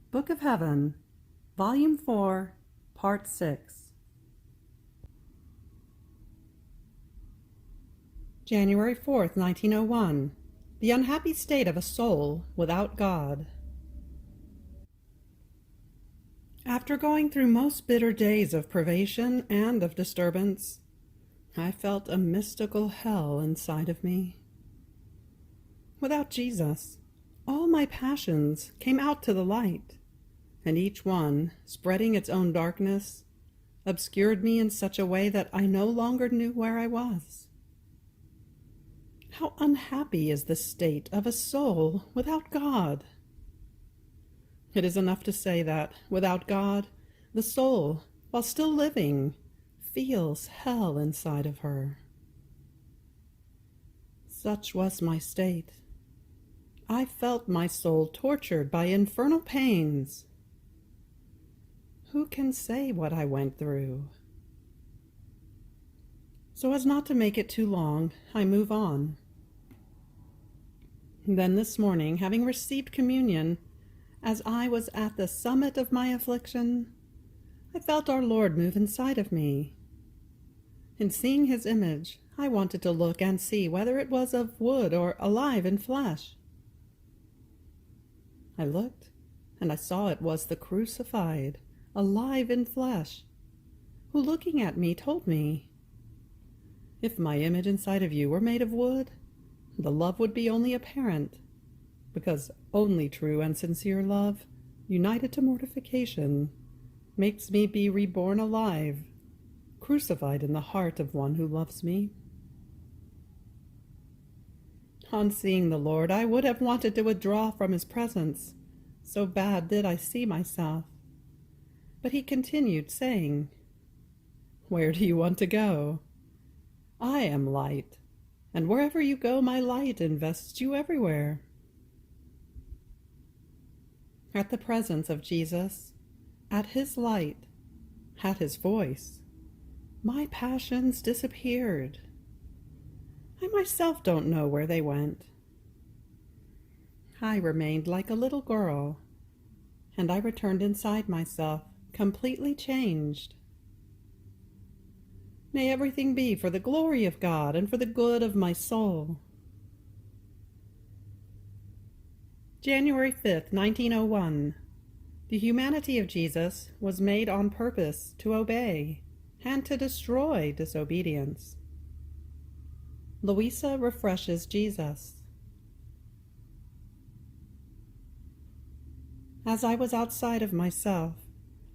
Book of Heaven, Volume 4, Part 6. January 4th, 1901. The unhappy state of a soul without God. After going through most bitter days of privation and of disturbance, I felt a mystical hell inside of me. Without Jesus, all my passions came out to the light, and each one, spreading its own darkness, obscured me in such a way that I no longer knew where I was. How unhappy is the state of a soul without God! It is enough to say that, without God, the soul, while still living, feels hell inside of her. Such was my state. I felt my soul tortured by infernal pains. Who can say what I went through? So as not to make it too long, I move on. Then this morning, having received communion, as I was at the summit of my affliction, I felt our Lord move inside of me. In seeing his image, I wanted to look and see whether it was of wood or alive in flesh. I looked, and I saw it was the crucified, alive in flesh, who looking at me told me, "If my image inside of you were made of wood, the love would be only apparent, because only true and sincere love, united to mortification, makes me be reborn alive, crucified in the heart of one who loves me." On seeing the Lord, I would have wanted to withdraw from his presence, so bad did I see myself. But he continued, saying, "Where do you want to go? I am light, and wherever you go, my light invests you everywhere." At the presence of Jesus, at his light, at his voice, my passions disappeared. I myself don't know where they went. I remained like a little girl, and I returned inside myself, completely changed. May everything be for the glory of God and for the good of my soul. January 5th, 1901. The humanity of Jesus was made on purpose to obey and to destroy disobedience. Luisa refreshes Jesus. As I was outside of myself,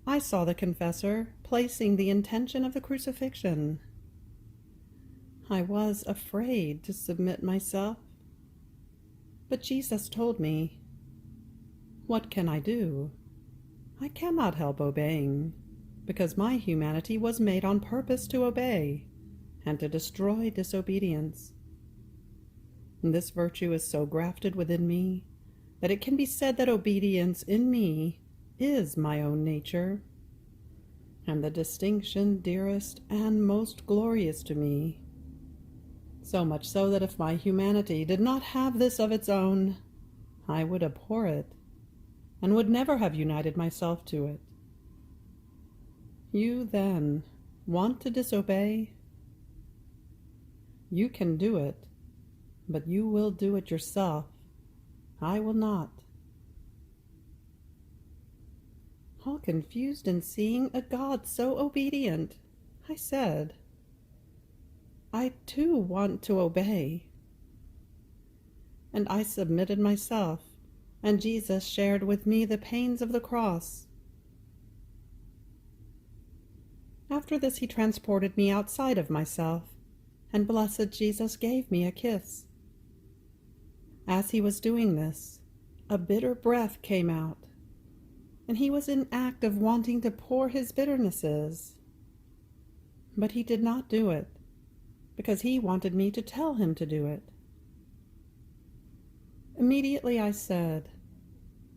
I saw the confessor placing the intention of the crucifixion. I was afraid to submit myself, but Jesus told me, "What can I do? I cannot help obeying, because my humanity was made on purpose to obey and to destroy disobedience. And this virtue is so grafted within me that it can be said that obedience in me is my own nature, and the distinction dearest and most glorious to me, so much so that if my humanity did not have this of its own, I would abhor it, and would never have united myself to it. You, then, want to disobey? You can do it, but you will do it yourself. I will not." All confused in seeing a God so obedient, I said, "I too want to obey." And I submitted myself, and Jesus shared with me the pains of the cross. After this he transported me outside of myself, and blessed Jesus gave me a kiss. As he was doing this, a bitter breath came out, and he was in act of wanting to pour his bitternesses. But he did not do it, because he wanted me to tell him to do it. Immediately I said,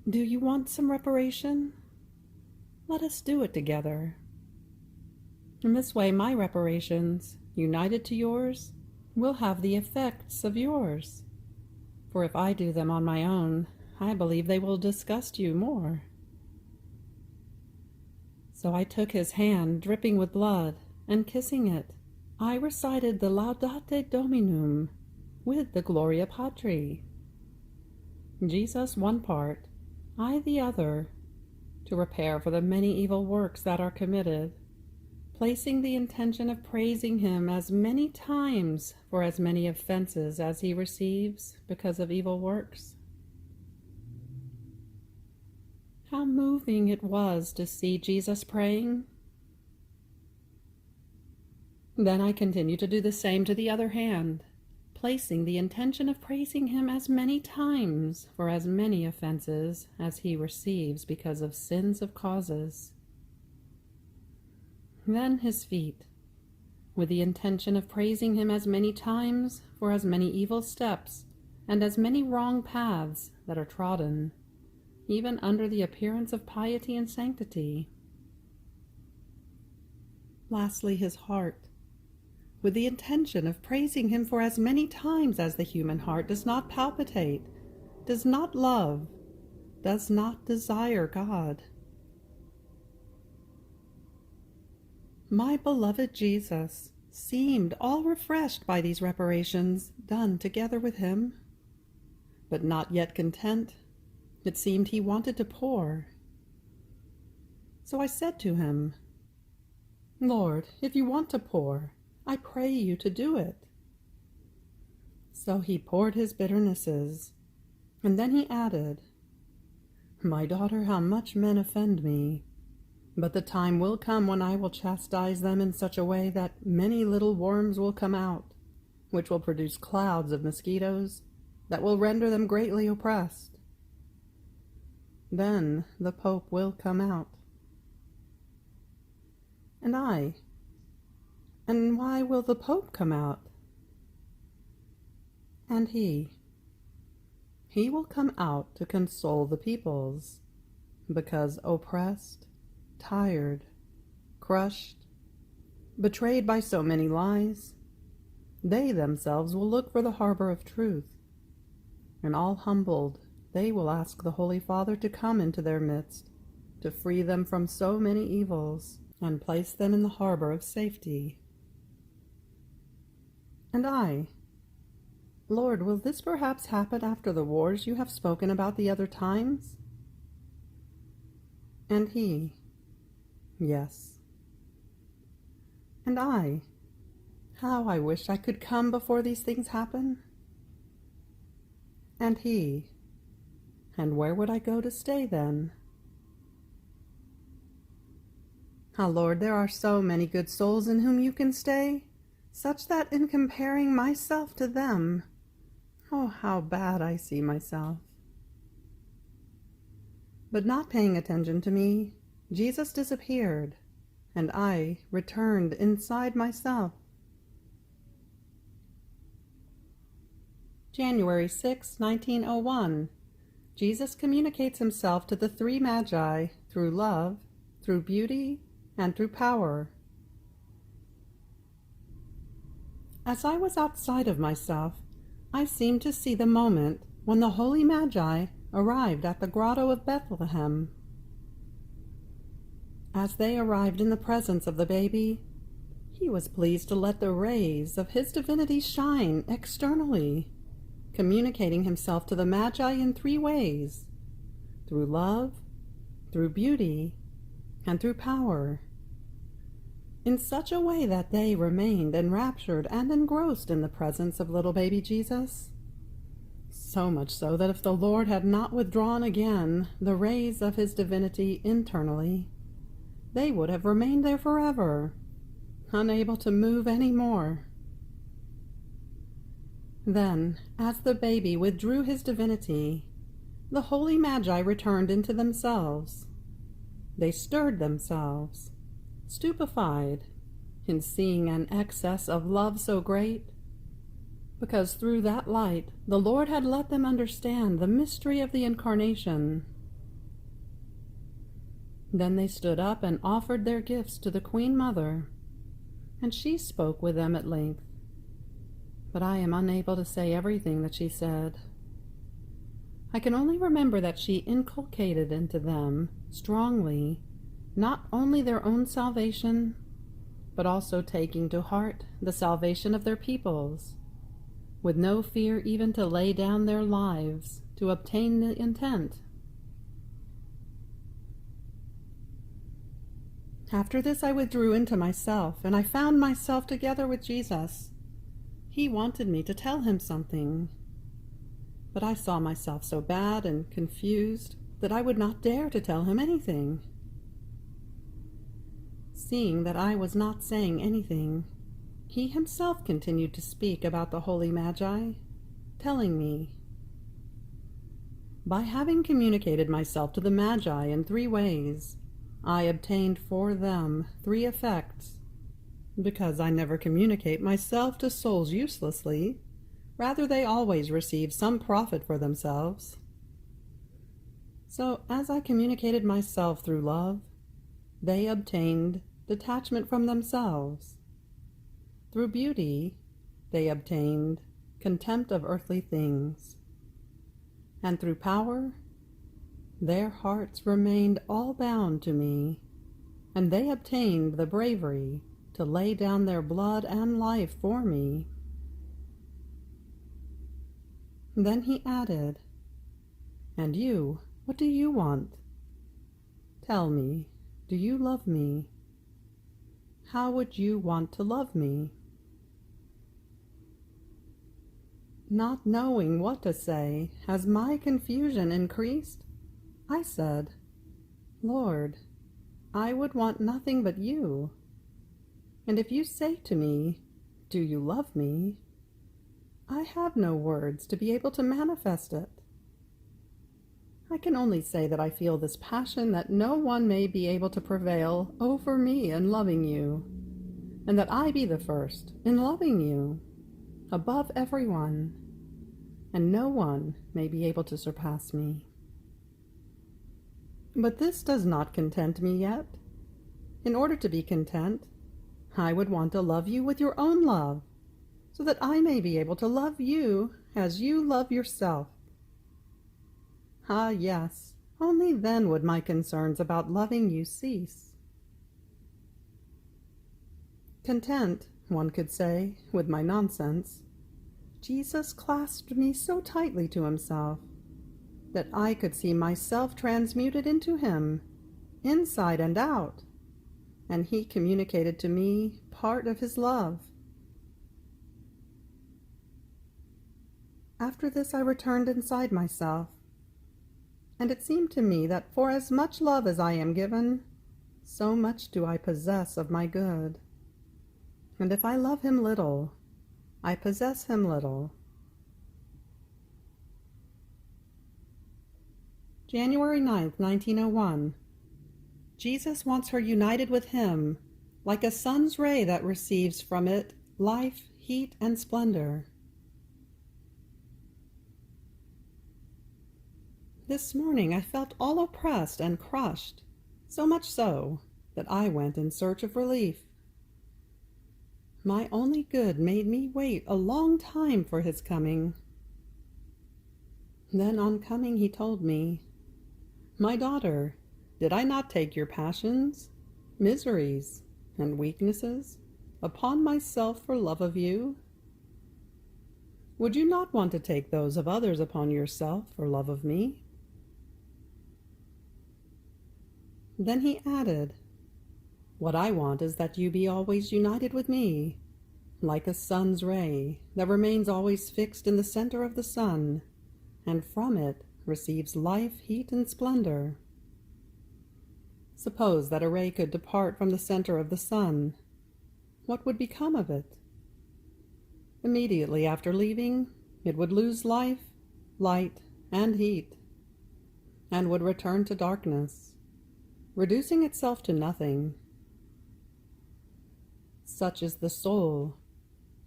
"Do you want some reparation? Let us do it together." In this way my reparations, united to yours, will have the effects of yours. For if I do them on my own, I believe they will disgust you more. So I took his hand, dripping with blood, and kissing it, I recited the Laudate Dominum with the Gloria Patri. Jesus one part, I the other, to repair for the many evil works that are committed, placing the intention of praising him as many times for as many offenses as he receives because of evil works. How moving it was to see Jesus praying. Then I continued to do the same to the other hand, placing the intention of praising him as many times for as many offenses as he receives because of sins of causes. Then his feet, with the intention of praising him as many times for as many evil steps and as many wrong paths that are trodden, even under the appearance of piety and sanctity. Lastly, his heart, with the intention of praising him for as many times as the human heart does not palpitate, does not love, does not desire God. My beloved Jesus seemed all refreshed by these reparations done together with him, but not yet content. It seemed he wanted to pour. So I said to him, Lord, if you want to pour, I pray you to do it. So he poured his bitternesses, and then he added, My daughter, how much men offend me, but the time will come when I will chastise them in such a way that many little worms will come out, which will produce clouds of mosquitoes that will render them greatly oppressed. Then the Pope will come out. And why will the Pope come out? And he will come out to console the peoples, because oppressed, tired, crushed, betrayed by so many lies, they themselves will look for the harbor of truth, and all humbled, they will ask the Holy Father to come into their midst, to free them from so many evils, and place them in the harbor of safety. And I, Lord, will this perhaps happen after the wars you have spoken about the other times? And he, yes. And I, how I wish I could come before these things happen. And he, and where would I go to stay then? Ah, Lord, there are so many good souls in whom you can stay, such that in comparing myself to them, oh, how bad I see myself. But not paying attention to me, Jesus disappeared, and I returned inside myself. January 6, 1901. Jesus communicates himself to the three magi through love, through beauty, and through power. As I was outside of myself, I seemed to see the moment when the holy magi arrived at the grotto of Bethlehem. As they arrived in the presence of the baby, he was pleased to let the rays of his divinity shine externally, communicating himself to the magi in three ways: through love, through beauty, and through power, in such a way that they remained enraptured and engrossed in the presence of little baby Jesus. So much so that if the Lord had not withdrawn again the rays of his divinity internally, they would have remained there forever, unable to move any more. Then, as the baby withdrew his divinity, the holy magi returned into themselves. They stirred themselves, stupefied in seeing an excess of love so great, because through that light the Lord had let them understand the mystery of the Incarnation. Then they stood up and offered their gifts to the Queen Mother, and she spoke with them at length, but I am unable to say everything that she said. I can only remember that she inculcated into them strongly not only their own salvation, but also taking to heart the salvation of their peoples, with no fear even to lay down their lives to obtain the intent. After this I withdrew into myself, and I found myself together with Jesus. He wanted me to tell him something, but I saw myself so bad and confused that I would not dare to tell him anything. Seeing that I was not saying anything, he himself continued to speak about the holy Magi, telling me, "By having communicated myself to the Magi in 3 ways, I obtained for them 3 effects. Because I never communicate myself to souls uselessly, rather they always receive some profit for themselves. So as I communicated myself through love, they obtained detachment from themselves. Through beauty, they obtained contempt of earthly things. And through power, their hearts remained all bound to me, and they obtained the bravery to lay down their blood and life for me." Then he added, "And you, what do you want? Tell me, do you love me? How would you want to love me?" Not knowing what to say, as my confusion increased, I said, "Lord, I would want nothing but you. And if you say to me, 'Do you love me?' I have no words to be able to manifest it. I can only say that I feel this passion that no one may be able to prevail over me in loving you, and that I be the first in loving you, above everyone, and no one may be able to surpass me. But this does not content me yet. In order to be content, I would want to love you with your own love, so that I may be able to love you as you love yourself. Ah, yes, only then would my concerns about loving you cease." Content, one could say, with my nonsense, Jesus clasped me so tightly to himself that I could see myself transmuted into him, inside and out, and he communicated to me part of his love. After this I returned inside myself, and it seemed to me that for as much love as I am given, so much do I possess of my good. And if I love him little, I possess him little. January 9th, 1901. Jesus wants her united with him, like a sun's ray that receives from it life, heat, and splendor. This morning I felt all oppressed and crushed, so much so that I went in search of relief. My only good made me wait a long time for his coming. Then on coming he told me, "My daughter, did I not take your passions, miseries, and weaknesses upon myself for love of you? Would you not want to take those of others upon yourself for love of me?" Then he added, "What I want is that you be always united with me, like a sun's ray that remains always fixed in the center of the sun, and from it receives life, heat, and splendor. Suppose that a ray could depart from the center of the sun. What would become of it? Immediately after leaving, it would lose life, light, and heat, and would return to darkness, reducing itself to nothing. Such is the soul.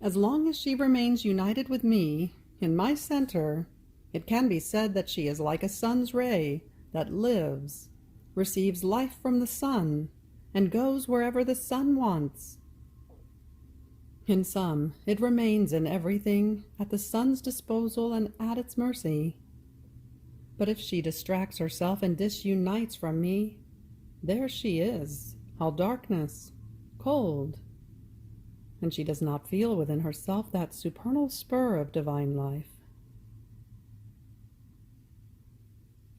As long as she remains united with me, in my center, it can be said that she is like a sun's ray that lives, receives life from the sun, and goes wherever the sun wants. In sum, it remains in everything at the sun's disposal and at its mercy. But if she distracts herself and disunites from me, there she is, all darkness, cold, and she does not feel within herself that supernal spur of divine life.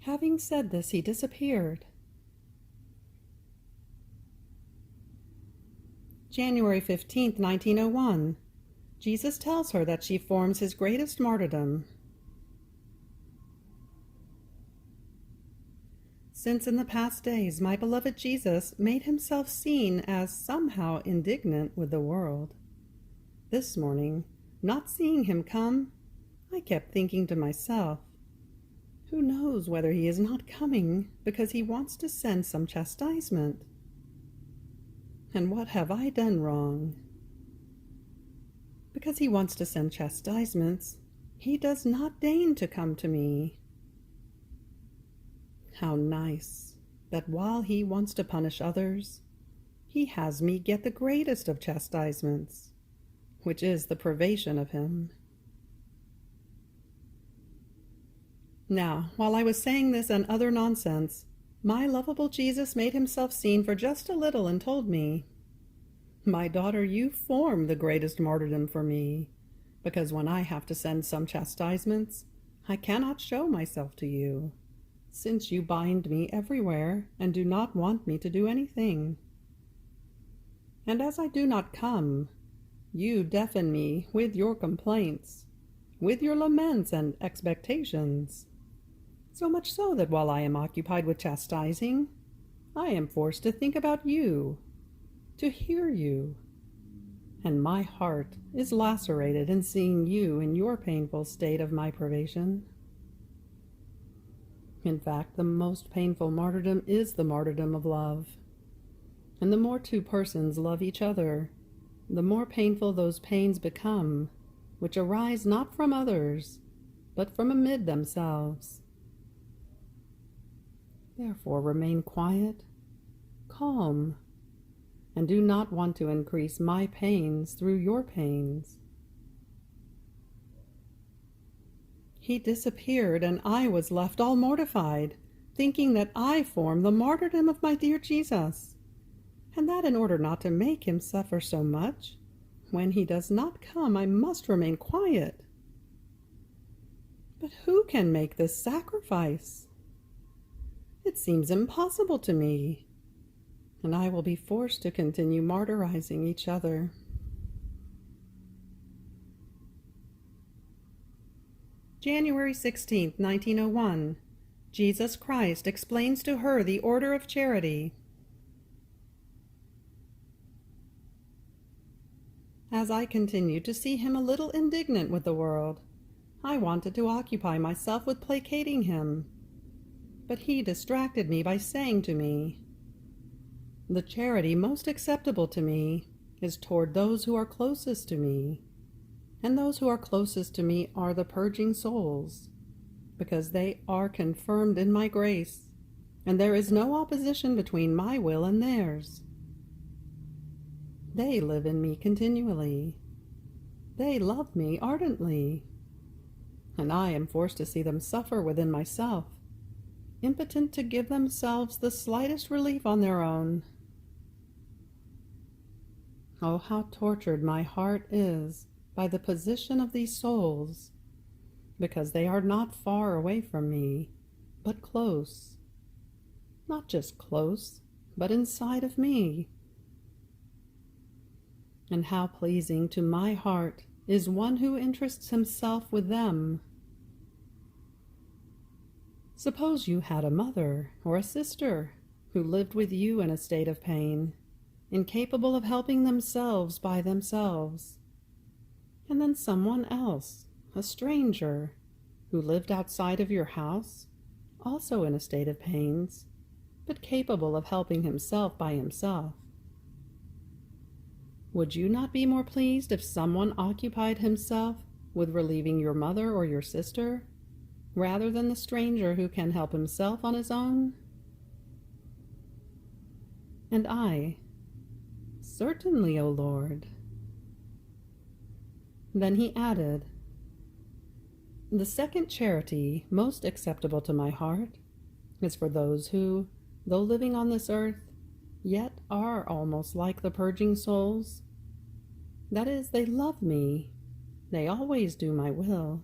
Having said this, he disappeared. January 15th, 1901. Jesus tells her that she forms his greatest martyrdom. Since in the past days my beloved Jesus made himself seen as somehow indignant with the world, this morning, not seeing him come, I kept thinking to myself, who knows whether he is not coming because he wants to send some chastisement? And what have I done wrong? Because he wants to send chastisements, he does not deign to come to me. How nice that while he wants to punish others, he has me get the greatest of chastisements, which is the privation of him. Now, while I was saying this and other nonsense, my lovable Jesus made himself seen for just a little and told me, "My daughter, you form the greatest martyrdom for me, because when I have to send some chastisements, I cannot show myself to you, since you bind me everywhere and do not want me to do anything. And as I do not come, you deafen me with your complaints, with your laments and expectations, so much so that while I am occupied with chastising, I am forced to think about you, to hear you, and my heart is lacerated in seeing you in your painful state of my privation. In fact, the most painful martyrdom is the martyrdom of love. And the more two persons love each other, the more painful those pains become, which arise not from others, but from amid themselves. Therefore remain quiet, calm, and do not want to increase my pains through your pains." He disappeared, and I was left all mortified, thinking that I form the martyrdom of my dear Jesus, and that in order not to make him suffer so much, when he does not come, I must remain quiet. But who can make this sacrifice? It seems impossible to me, and I will be forced to continue martyrizing each other. January 16th, 1901. Jesus Christ explains to her the order of charity. As I continued to see him a little indignant with the world, I wanted to occupy myself with placating him, but he distracted me by saying to me, "The charity most acceptable to me is toward those who are closest to me, and those who are closest to me are the purging souls, because they are confirmed in my grace, and there is no opposition between my will and theirs. They live in me continually. They love me ardently, and I am forced to see them suffer within myself, impotent to give themselves the slightest relief on their own. Oh, how tortured my heart is by the position of these souls, because they are not far away from me, but close. Not just close, but inside of me. And how pleasing to my heart is one who interests himself with them. Suppose you had a mother or a sister who lived with you in a state of pain, incapable of helping themselves by themselves, and then someone else, a stranger, who lived outside of your house, also in a state of pains, but capable of helping himself by himself. Would you not be more pleased if someone occupied himself with relieving your mother or your sister, rather than the stranger who can help himself on his own? And I, "Certainly, O Lord." Then he added, "The second charity most acceptable to my heart is for those who, though living on this earth, yet are almost like the purging souls. That is, they love me. They always do my will.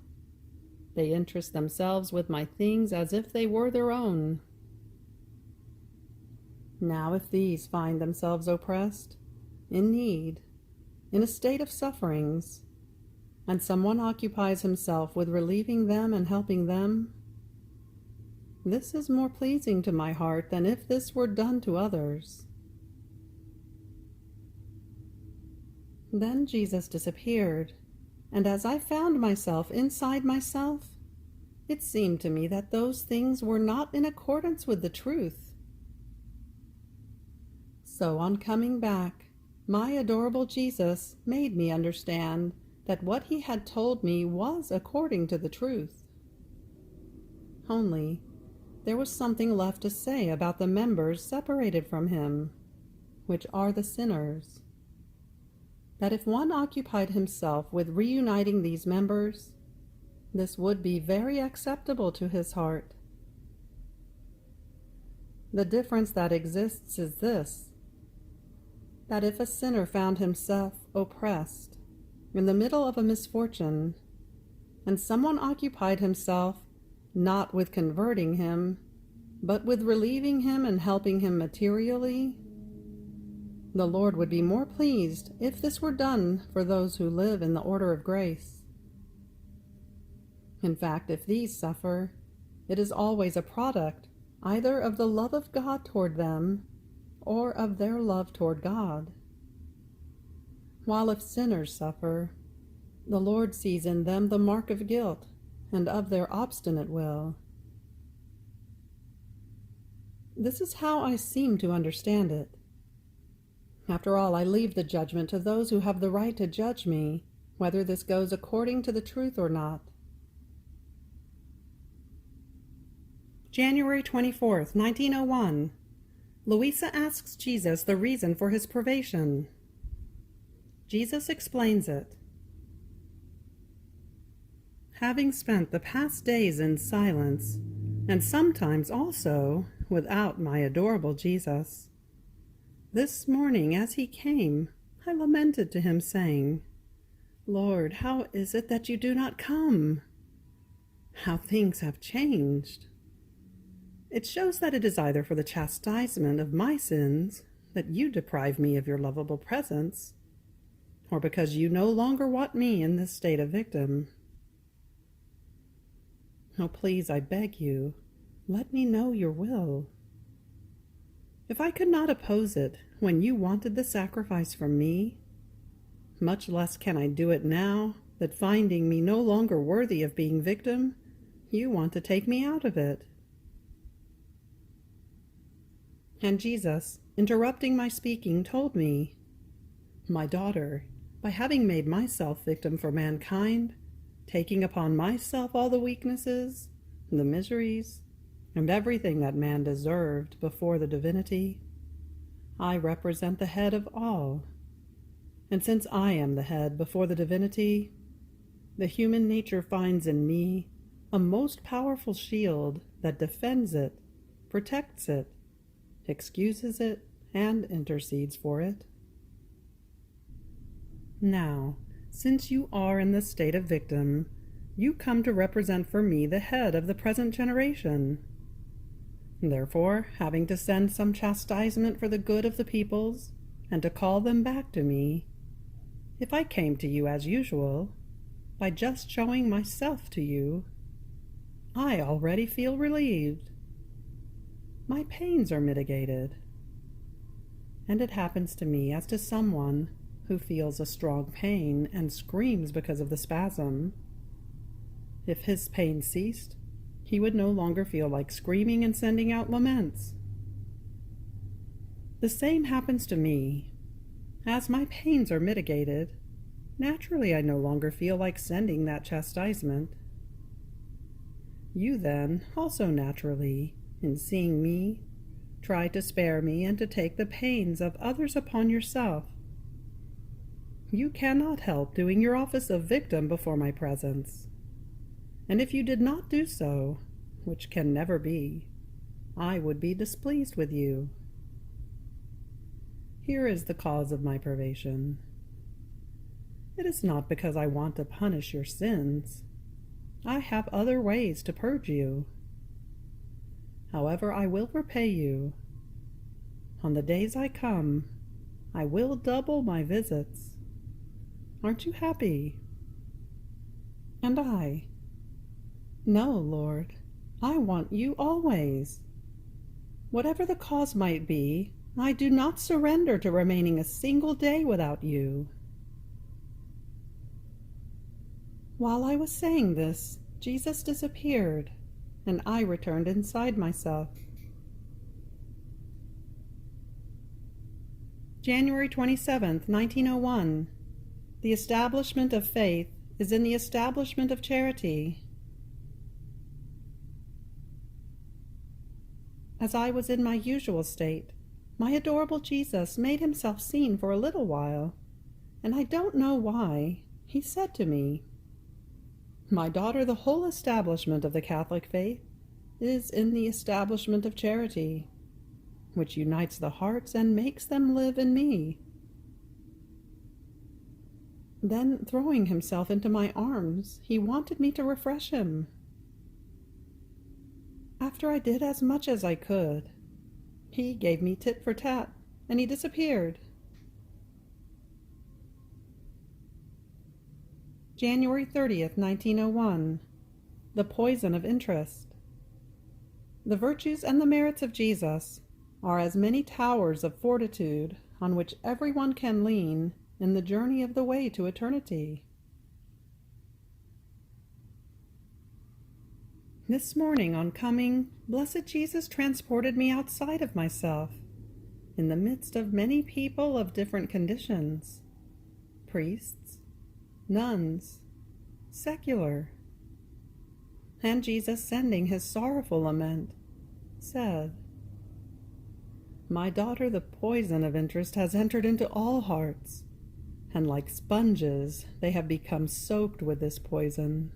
They interest themselves with my things as if they were their own. Now if these find themselves oppressed, in need, in a state of sufferings, and someone occupies himself with relieving them and helping them, this is more pleasing to my heart than if this were done to others. Then Jesus disappeared, and as I found myself inside myself, it seemed to me that those things were not in accordance with the truth. So on coming back, my adorable Jesus made me understand that what he had told me was according to the truth. Only, there was something left to say about the members separated from him, which are the sinners. That if one occupied himself with reuniting these members, this would be very acceptable to his heart. The difference that exists is this, that if a sinner found himself oppressed in the middle of a misfortune, and someone occupied himself not with converting him, but with relieving him and helping him materially, the Lord would be more pleased if this were done for those who live in the order of grace. In fact, if these suffer, it is always a product either of the love of God toward them or of their love toward God. While if sinners suffer, the Lord sees in them the mark of guilt and of their obstinate will. This is how I seem to understand it. After all, I leave the judgment to those who have the right to judge me, whether this goes according to the truth or not. January 24th, 1901. Luisa asks Jesus the reason for his privation. Jesus explains it. Having spent the past days in silence, and sometimes also without my adorable Jesus, this morning as he came, I lamented to him, saying, Lord, how is it that you do not come? How things have changed. It shows that it is either for the chastisement of my sins that you deprive me of your lovable presence, or because you no longer want me in this state of victim. Oh, please, I beg you, let me know your will. If I could not oppose it when you wanted the sacrifice from me, much less can I do it now that, finding me no longer worthy of being victim, you want to take me out of it. And Jesus, interrupting my speaking, told me, My daughter, by having made myself victim for mankind, taking upon myself all the weaknesses, the miseries, and everything that man deserved before the divinity, I represent the head of all. And since I am the head before the divinity, the human nature finds in me a most powerful shield that defends it, protects it, excuses it, and intercedes for it. Now, since you are in the state of victim, you come to represent for me the head of the present generation. Therefore, having to send some chastisement for the good of the peoples, and to call them back to me, if I came to you as usual, by just showing myself to you, I already feel relieved. My pains are mitigated. And it happens to me as to someone who feels a strong pain and screams because of the spasm. If his pain ceased, he would no longer feel like screaming and sending out laments. The same happens to me. As my pains are mitigated, naturally I no longer feel like sending that chastisement. You then, also naturally, in seeing me, try to spare me and to take the pains of others upon yourself. You cannot help doing your office of victim before my presence. And if you did not do so, which can never be, I would be displeased with you. Here is the cause of my privation. It is not because I want to punish your sins. I have other ways to purge you. However, I will repay you. On the days I come, I will double my visits. Aren't you happy? And I, no, Lord, I want you always. Whatever the cause might be, I do not surrender to remaining a single day without you. While I was saying this, Jesus disappeared, and I returned inside myself. January 27th, 1901. The establishment of faith is in the establishment of charity. As I was in my usual state, my adorable Jesus made himself seen for a little while, and I don't know why. He said to me, "My daughter, the whole establishment of the Catholic faith is in the establishment of charity, which unites the hearts and makes them live in me." Then, throwing himself into my arms, he wanted me to refresh him. After I did as much as I could, he gave me tit for tat, and he disappeared. January 30th, 1901. The poison of interest. The virtues and the merits of Jesus are as many towers of fortitude on which everyone can lean in the journey of the way to eternity. This morning on coming, blessed Jesus transported me outside of myself, in the midst of many people of different conditions, priests, nuns, secular. And Jesus, sending his sorrowful lament, said, "My daughter, the poison of interest has entered into all hearts, and like sponges they have become soaked with this poison.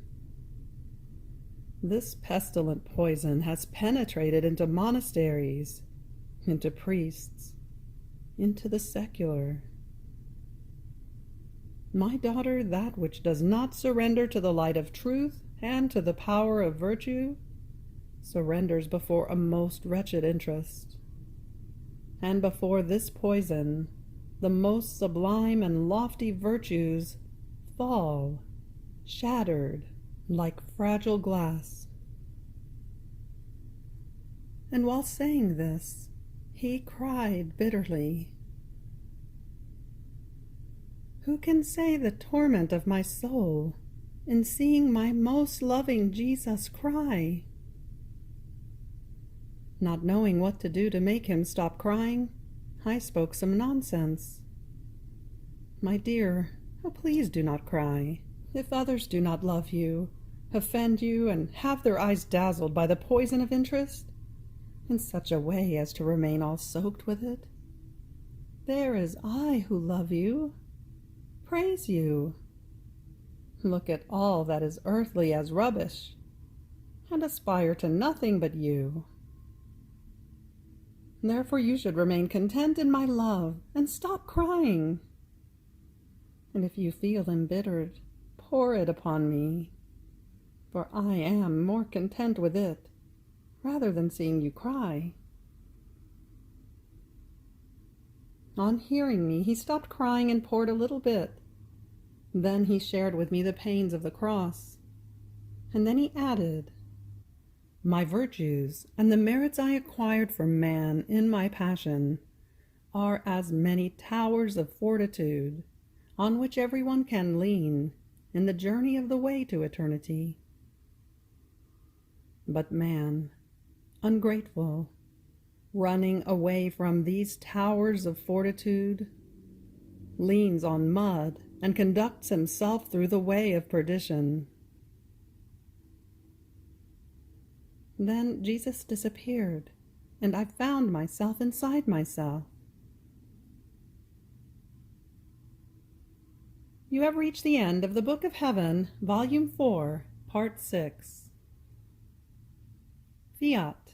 This pestilent poison has penetrated into monasteries, into priests, into the secular. My daughter, that which does not surrender to the light of truth and to the power of virtue, surrenders before a most wretched interest. And before this poison, the most sublime and lofty virtues fall, shattered, like fragile glass." And while saying this, he cried bitterly, "Who can say the torment of my soul in seeing my most loving Jesus cry?" Not knowing what to do to make him stop crying, I spoke some nonsense. "My dear, oh, please do not cry. If others do not love you, offend you, and have their eyes dazzled by the poison of interest, in such a way as to remain all soaked with it, there is I who love you, praise you. Look at all that is earthly as rubbish, and aspire to nothing but you. Therefore you should remain content in my love, and stop crying. And if you feel embittered, pour it upon me, for I am more content with it, rather than seeing you cry." On hearing me, he stopped crying and poured a little bit. Then he shared with me the pains of the cross. And then he added, "My virtues and the merits I acquired from man in my passion are as many towers of fortitude on which everyone can lean in the journey of the way to eternity. But man, ungrateful, running away from these towers of fortitude, leans on mud and conducts himself through the way of perdition." Then Jesus disappeared, and I found myself inside myself. You have reached the end of the Book of Heaven, Volume 4, Part 6. Fiat.